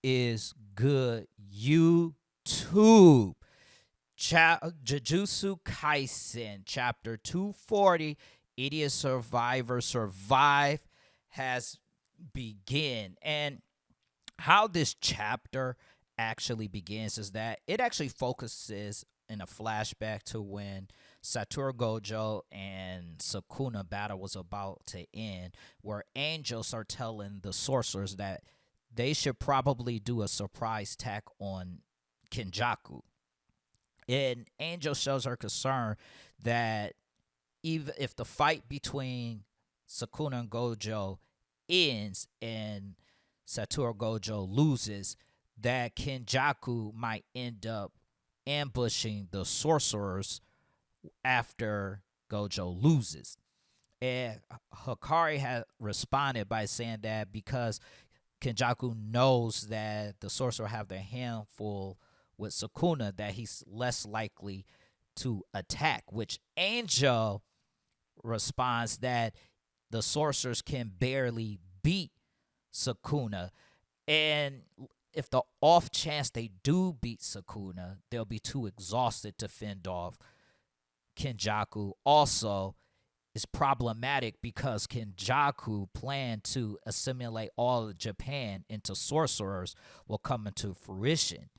is good, YouTube? Jujutsu Kaisen, chapter 240, Idiot Survivor Survive, has begin. And how this chapter actually begins is that it actually focuses in a flashback to when Satoru Gojo and Sukuna battle was about to end, where angels are telling the sorcerers that they should probably do a surprise attack on Kenjaku. And Angel shows her concern that even if the fight between Sukuna and Gojo ends and Satoru Gojo loses, that Kenjaku might end up ambushing the sorcerers after Gojo loses. And Hikari had responded by saying that because Kenjaku knows that the sorcerer have their hand full with Sukuna, that he's less likely to attack, which Angel responds that the sorcerers can barely beat Sukuna. And if the off chance they do beat Sukuna, they'll be too exhausted to fend off Kenjaku. Also, is problematic because Kenjaku planned to assimilate all of Japan into sorcerers will come into fruition.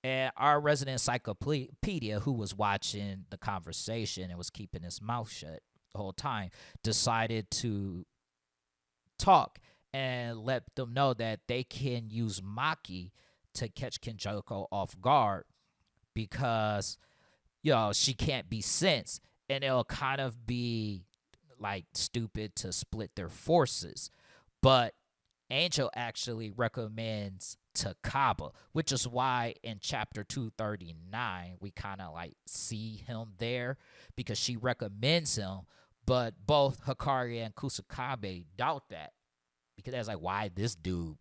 And our resident encyclopedia, who was watching the conversation and was keeping his mouth shut the whole time, decided to talk and let them know that they can use Maki to catch Kenjaku off guard because, she can't be sensed. And it'll kind of be like stupid to split their forces. But Angel actually recommends Takaba, which is why in chapter 239 we kind of like see him there because she recommends him, but both Hikari and Kusakabe doubt that because they're like, why this dude?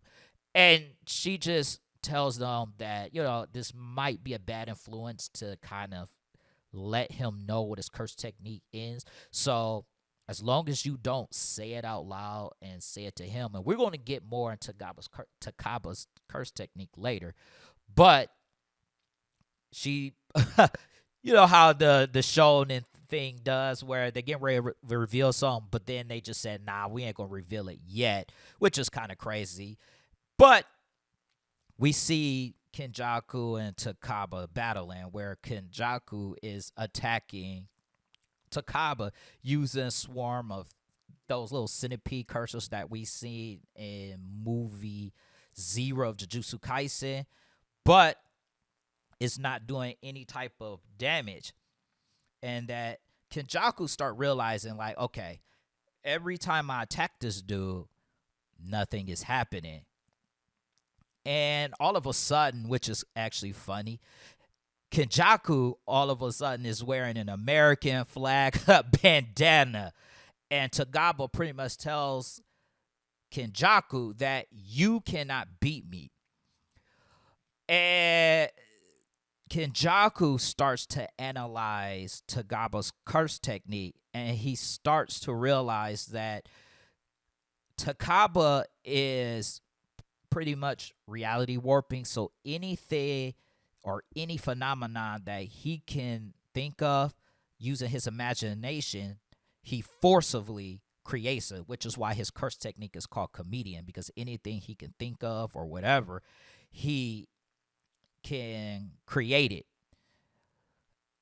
And she just tells them that, this might be a bad influence to kind of let him know what his curse technique is. So as long as you don't say it out loud and say it to him, and we're going to get more into Takaba's curse technique later, but she, how the shonen thing does, where they get ready to reveal something, but then they just said, "Nah, we ain't gonna reveal it yet," which is kind of crazy. But we see Kenjaku and Takaba battling, where Kenjaku is attacking Takaba using a swarm of those little centipede cursors that we see in movie 0 of Jujutsu Kaisen, but it's not doing any type of damage. And that Kenjaku start realizing, like, okay, every time I attack this dude, nothing is happening. And all of a sudden, which is actually funny, Kenjaku all of a sudden is wearing an American flag bandana. And Takaba pretty much tells Kenjaku that you cannot beat me. And Kenjaku starts to analyze Takaba's curse technique, and he starts to realize that Takaba is pretty much reality warping. So anything or any phenomenon that he can think of using his imagination, he forcibly creates it, which is why his curse technique is called comedian, because anything he can think of or whatever, he can create it.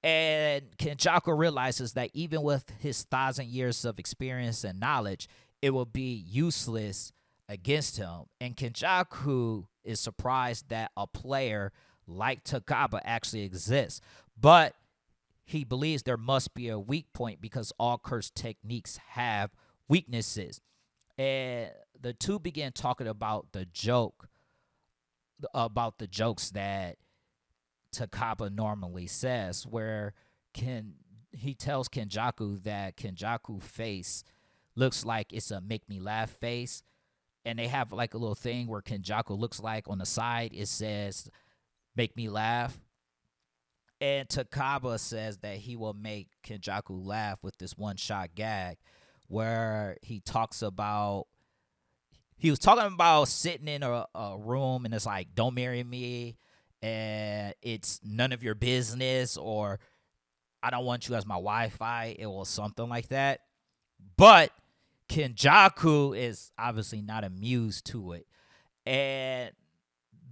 And Kenjaku realizes that even with his 1,000 years of experience and knowledge, it will be useless against him. And Kenjaku is surprised that a player like Takaba actually exists. But he believes there must be a weak point because all curse techniques have weaknesses. And the two begin talking about the jokes that Takaba normally says, where he tells Kenjaku that Kenjaku face looks like it's a make me laugh face. And they have like a little thing where Kenjaku looks like on the side, it says make me laugh. And Takaba says that he will make Kenjaku laugh with this one shot gag where he talks about he was talking about sitting in a room and it's like, don't marry me, and it's none of your business, or I don't want you as my Wi-Fi. It was something like that. But Kenjaku is obviously not amused to it. And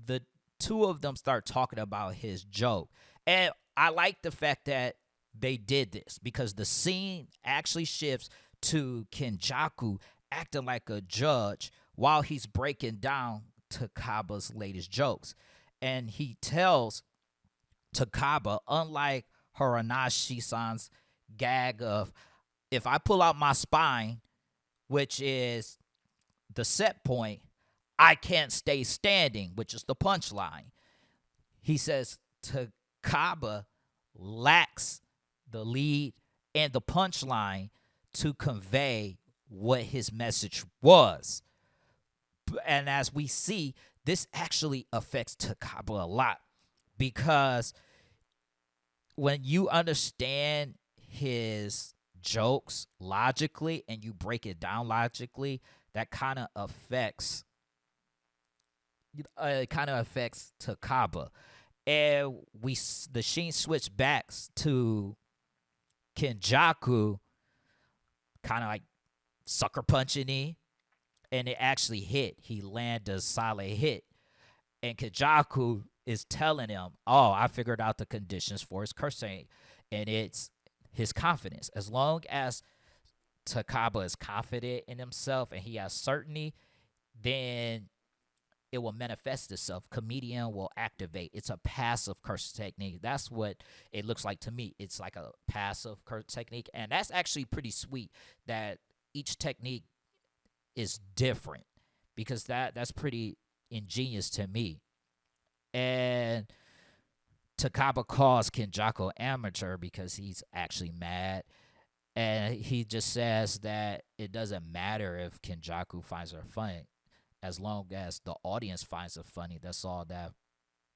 the two of them start talking about his joke. And I like the fact that they did this because the scene actually shifts to Kenjaku acting like a judge while he's breaking down Takaba's latest jokes. And he tells Takaba, unlike Haranashi-san's gag of, if I pull out my spine, which is the set point, I can't stay standing, which is the punchline. He says Takaba lacks the lead and the punchline to convey what his message was. And as we see, this actually affects Takaba a lot because when you understand his jokes logically and you break it down logically, that kind of affects Takaba. And the scene switch backs to Kenjaku kind of like sucker punching me, and it actually hit. He landed a solid hit. And Kenjaku is telling him, oh, I figured out the conditions for his cursing. And it's his confidence. As long as Takaba is confident in himself and he has certainty, then it will manifest itself. Comedian will activate. It's a passive curse technique. That's what it looks like to me. It's like a passive curse technique. And that's actually pretty sweet that each technique is different because that's pretty ingenious to me. And Takaba calls Kenjaku amateur because he's actually mad. And he just says that it doesn't matter if Kenjaku finds her funny. As long as the audience finds it funny, that's all that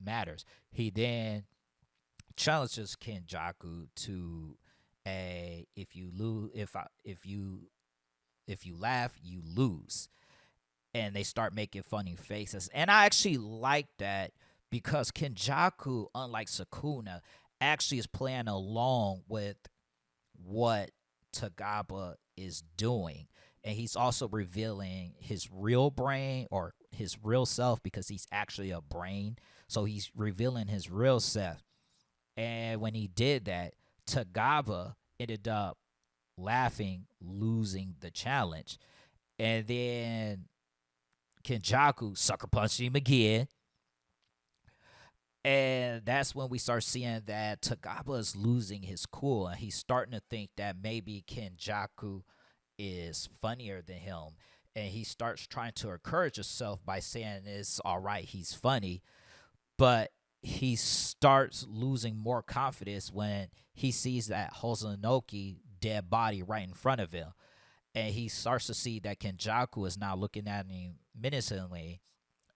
matters. He then challenges Kenjaku to a if you laugh, you lose. And they start making funny faces. And I actually like that because Kenjaku, unlike Sukuna, actually is playing along with what Takaba is doing. And he's also revealing his real brain or his real self because he's actually a brain. So he's revealing his real self. And when he did that, Takaba ended up laughing, losing the challenge. And then Kenjaku sucker punched him again. And that's when we start seeing that Takaba is losing his cool. And he's starting to think that maybe Kenjaku is funnier than him, and he starts trying to encourage himself by saying it's all right, he's funny, but he starts losing more confidence when he sees that Hosonoki dead body right in front of him, and he starts to see that Kenjaku is now looking at him menacingly,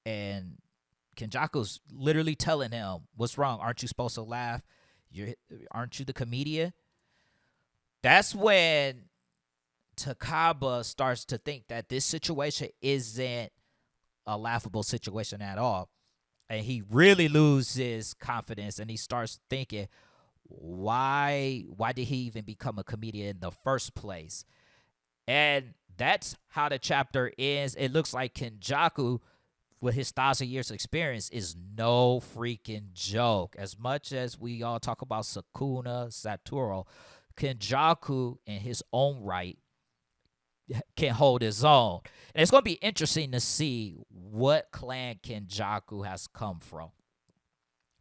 and Kenjaku's literally telling him, what's wrong, aren't you supposed to laugh, aren't you the comedian? That's when Takaba starts to think that this situation isn't a laughable situation at all. And he really loses confidence and he starts thinking, why did he even become a comedian in the first place? And that's how the chapter ends. It looks like Kenjaku, with his 1,000 years experience, is no freaking joke. As much as we all talk about Sukuna, Satoru, Kenjaku in his own right can hold his own. And it's going to be interesting to see what clan Kenjaku has come from.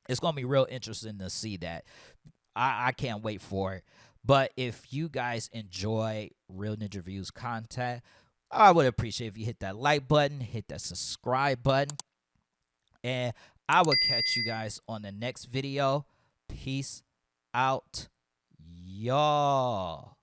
It's going to be real interesting to see that. I can't wait for it. But if you guys enjoy Real Ninja Reviews content, I would appreciate if you hit that like button, hit that subscribe button. And I will catch you guys on the next video. Peace out, y'all.